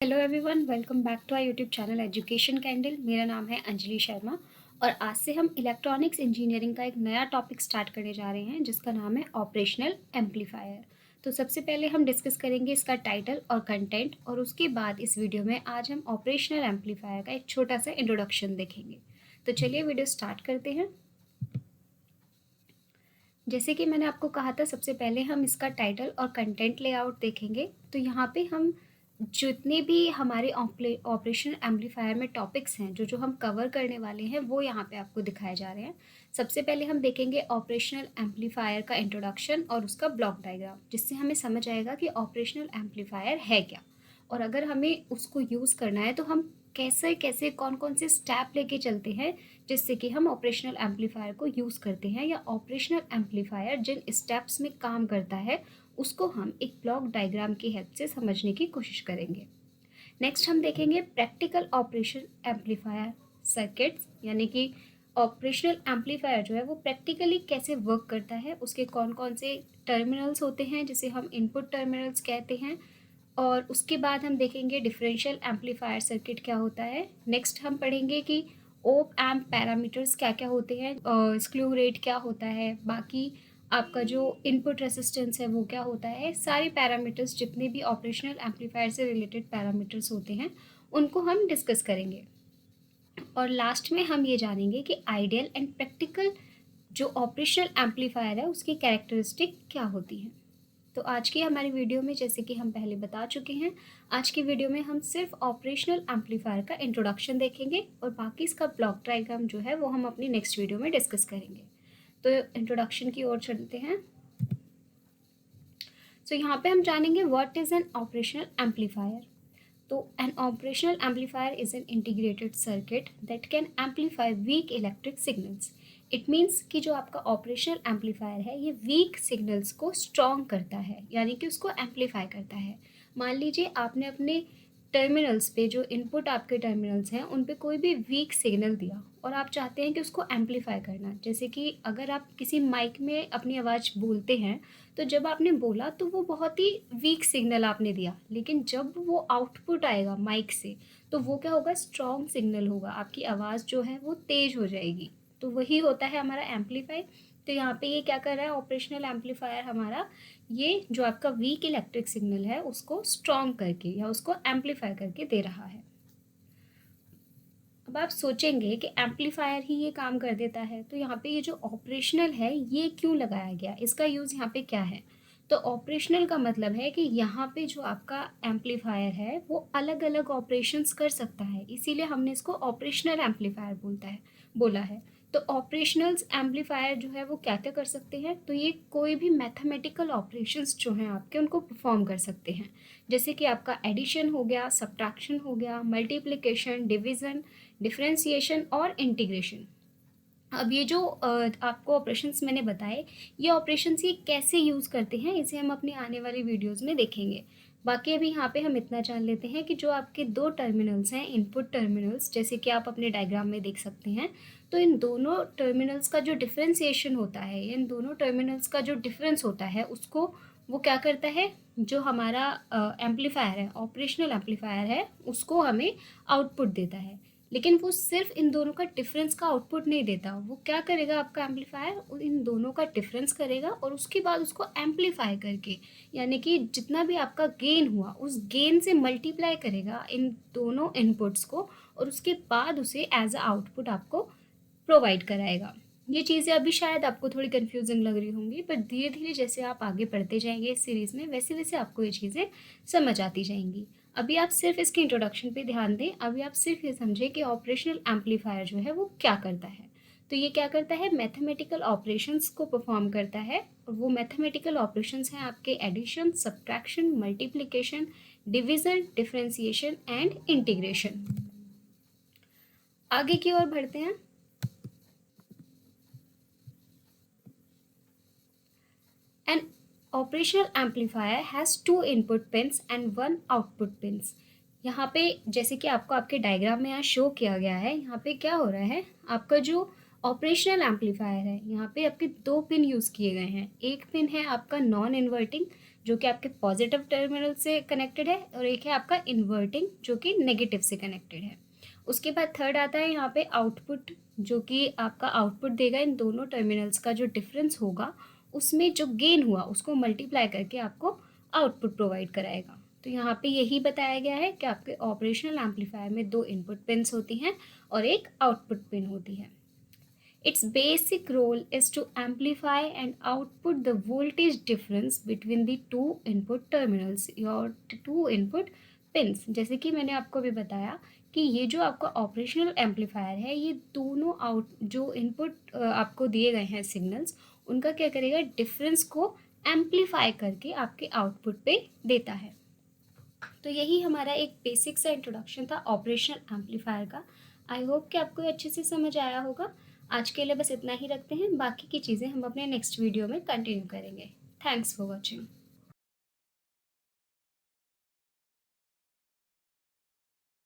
Hello everyone, welcome back to our YouTube channel education candle. मेरा नाम है अंजलि शर्मा और आज से हम इलेक्ट्रॉनिक्स इंजीनियरिंग का एक नया टॉपिक स्टार्ट करने जा रहे हैं जिसका नाम है ऑपरेशनल एम्पलीफायर। तो सबसे पहले हम डिस्कस करेंगे इसका टाइटल और कंटेंट, और उसके बाद इस वीडियो में आज हम ऑपरेशनल एम्पलीफायर का एक छोटा सा इंट्रोडक्शन देखेंगे। तो चलिए वीडियो स्टार्ट करते हैं। जैसे कि मैंने आपको कहा था, सबसे पहले हम इसका टाइटल और कंटेंट लेआउट देखेंगे। तो यहाँ पे हम जितने भी हमारे ऑपरेशन एम्पलीफायर में टॉपिक्स हैं, जो हम कवर करने वाले हैं, वो यहाँ पे आपको दिखाए जा रहे हैं। सबसे पहले हम देखेंगे ऑपरेशनल एम्पलीफायर का इंट्रोडक्शन और उसका ब्लॉक डायग्राम, जिससे हमें समझ आएगा कि ऑपरेशनल एम्पलीफायर है क्या, और अगर हमें उसको यूज़ करना है तो हम कैसे कैसे कौन कौन से स्टेप लेके चलते हैं जिससे कि हम ऑपरेशनल एम्पलीफायर को यूज़ करते हैं, या ऑपरेशनल एम्पलीफायर जिन स्टेप्स में काम करता है उसको हम एक ब्लॉक डायग्राम की हेल्प से समझने की कोशिश करेंगे। नेक्स्ट हम देखेंगे प्रैक्टिकल ऑपरेशन एम्पलीफायर सर्किट्स, यानी कि ऑपरेशनल एम्पलीफायर जो है वो प्रैक्टिकली कैसे वर्क करता है, उसके कौन कौन से टर्मिनल्स होते हैं जिसे हम इनपुट टर्मिनल्स कहते हैं। और उसके बाद हम देखेंगे डिफरेंशियल एम्पलीफायर सर्किट क्या होता है। नेक्स्ट हम पढ़ेंगे कि ओप एम्प पैरामीटर्स क्या क्या होते हैं, स्क्यू रेट क्या होता है, बाकी आपका जो इनपुट रेसिस्टेंस है वो क्या होता है। सारे पैरामीटर्स, जितने भी ऑपरेशनल एम्पलीफायर से रिलेटेड पैरामीटर्स होते हैं, उनको हम डिस्कस करेंगे। और लास्ट में हम ये जानेंगे कि आइडियल एंड प्रैक्टिकल जो ऑपरेशनल एम्पलीफायर है उसकी कैरेक्टरिस्टिक क्या होती हैं। तो आज की हमारी वीडियो में, जैसे कि हम पहले बता चुके हैं, आज की वीडियो में हम सिर्फ ऑपरेशनल एम्पलीफायर का इंट्रोडक्शन देखेंगे और बाकी इसका ब्लॉक डायग्राम जो है वो हम अपनी नेक्स्ट वीडियो में डिस्कस करेंगे। तो इंट्रोडक्शन की ओर चलते हैं। सो यहाँ पे हम जानेंगे what is an operational amplifier. तो an operational amplifier is an integrated circuit that can amplify weak electric signals. It means कि जो आपका ऑपरेशनल एम्पलीफायर है ये वीक सिग्नल्स को स्ट्रॉन्ग करता है, यानी कि उसको एम्पलीफाई करता है। मान लीजिए आपने अपने टर्मिनल्स पे, जो इनपुट आपके टर्मिनल्स हैं, उन पे कोई भी वीक सिग्नल दिया और आप चाहते हैं कि उसको एम्पलीफाई करना। जैसे कि अगर आप किसी माइक में अपनी आवाज़ बोलते हैं, तो जब आपने बोला तो वो बहुत ही वीक सिग्नल आपने दिया, लेकिन जब वो आउटपुट आएगा माइक से तो वो क्या होगा, स्ट्रॉन्ग सिग्नल होगा, आपकी आवाज़ जो है वो तेज़ हो जाएगी। तो वही होता है हमारा एम्पलीफाई। तो यहाँ पे ये क्या कर रहा है ऑपरेशनल एम्पलीफायर हमारा, ये जो आपका वीक इलेक्ट्रिक सिग्नल है उसको स्ट्रॉन्ग करके या उसको एम्पलीफाई करके दे रहा है। अब आप सोचेंगे कि एम्पलीफायर ही ये काम कर देता है, तो यहाँ पे ये जो ऑपरेशनल है ये क्यों लगाया गया, इसका यूज़ यहाँ पे क्या है। तो ऑपरेशनल का मतलब है कि यहाँ पे जो आपका एम्पलीफायर है वो अलग अलग ऑपरेशंस कर सकता है, इसीलिए हमने इसको ऑपरेशनल एम्पलीफायर बोला है। तो ऑपरेशनल्स एम्पलीफायर जो है वो क्या क्या कर सकते हैं, तो ये कोई भी मैथमेटिकल ऑपरेशंस जो हैं आपके उनको परफॉर्म कर सकते हैं। जैसे कि आपका एडिशन हो गया, सब्ट्रैक्शन हो गया, मल्टीप्लिकेशन, डिवीज़न, डिफरेंशिएशन और इंटीग्रेशन। अब ये जो आपको ऑपरेशंस मैंने बताए, ये ऑपरेशंस ये कैसे यूज़ करते हैं इसे हम अपनी आने वाली वीडियोस में देखेंगे। बाकी अभी यहाँ पे हम इतना जान लेते हैं कि जो आपके दो टर्मिनल्स हैं, इनपुट टर्मिनल्स, जैसे कि आप अपने डायग्राम में देख सकते हैं, तो इन दोनों टर्मिनल्स का जो डिफरेंशिएशन होता है, इन दोनों टर्मिनल्स का जो डिफरेंस होता है उसको वो क्या करता है, जो हमारा एम्पलीफायर है, ऑपरेशनल एम्पलीफायर है, उसको हमें आउटपुट देता है। लेकिन वो सिर्फ इन दोनों का डिफरेंस का आउटपुट नहीं देता, वो क्या करेगा आपका एम्पलीफायर, इन दोनों का डिफरेंस करेगा और उसके बाद उसको एम्पलीफाई करके, यानी कि जितना भी आपका गेन हुआ उस गेन से मल्टीप्लाई करेगा इन दोनों इनपुट्स को, और उसके बाद उसे एज अ आउटपुट आपको प्रोवाइड कराएगा। ये चीज़ें अभी शायद आपको थोड़ी कन्फ्यूजिंग लग रही होंगी, पर धीरे धीरे जैसे आप आगे बढ़ते जाएंगे इस सीरीज़ में, वैसे वैसे आपको ये चीज़ें समझ आती जाएंगी। अभी आप सिर्फ इसके इंट्रोडक्शन पे ध्यान दें, अभी आप सिर्फ ये समझें कि ऑपरेशनल एम्पलीफायर जो है वो क्या करता है। तो ये क्या करता है, मैथमेटिकल ऑपरेशंस को परफॉर्म करता है, और वो मैथमेटिकल ऑपरेशंस हैं आपके addition, subtraction, multiplication, division, differentiation and integration. आगे की ओर बढ़ते हैं। An operational amplifier has two input pins and one output pins. यहाँ पे जैसे कि आपको आपके डायग्राम में यहाँ शो किया गया है, यहाँ पे क्या हो रहा है, आपका जो ऑपरेशनल एम्पलीफायर है यहाँ पे आपके दो पिन यूज़ किए गए हैं। एक पिन है आपका नॉन इन्वर्टिंग, जो कि आपके पॉजिटिव टर्मिनल से कनेक्टेड है, और एक है आपका इन्वर्टिंग जो कि नेगेटिव से कनेक्टेड है। उसके बाद थर्ड आता है यहाँ पे आउटपुट, जो कि आपका आउटपुट देगा इन दोनों टर्मिनल्स का जो डिफरेंस होगा उसमें जो गेन हुआ उसको मल्टीप्लाई करके आपको आउटपुट प्रोवाइड कराएगा। तो यहाँ पे यही बताया गया है कि आपके ऑपरेशनल एम्पलीफायर में 2 इनपुट पिन्स होती हैं और एक आउटपुट पिन होती है। Its basic role is to amplify and output the voltage difference between the two input terminals or two input pins। जैसे कि मैंने आपको भी बताया कि ये जो आपका ऑपरेशनल एम्पलीफायर है ये दोनों जो इनपुट आपको दिए गए हैं सिग्नल्स, उनका क्या करेगा, डिफरेंस को एम्पलीफाई करके आपके आउटपुट पे देता है। तो यही हमारा एक बेसिक सा इंट्रोडक्शन था ऑपरेशनल एम्पलीफायर का। आई होप कि आपको अच्छे से समझ आया होगा। आज के लिए बस इतना ही रखते हैं, बाकी की चीज़ें हम अपने नेक्स्ट वीडियो में कंटिन्यू करेंगे। Thanks for watching.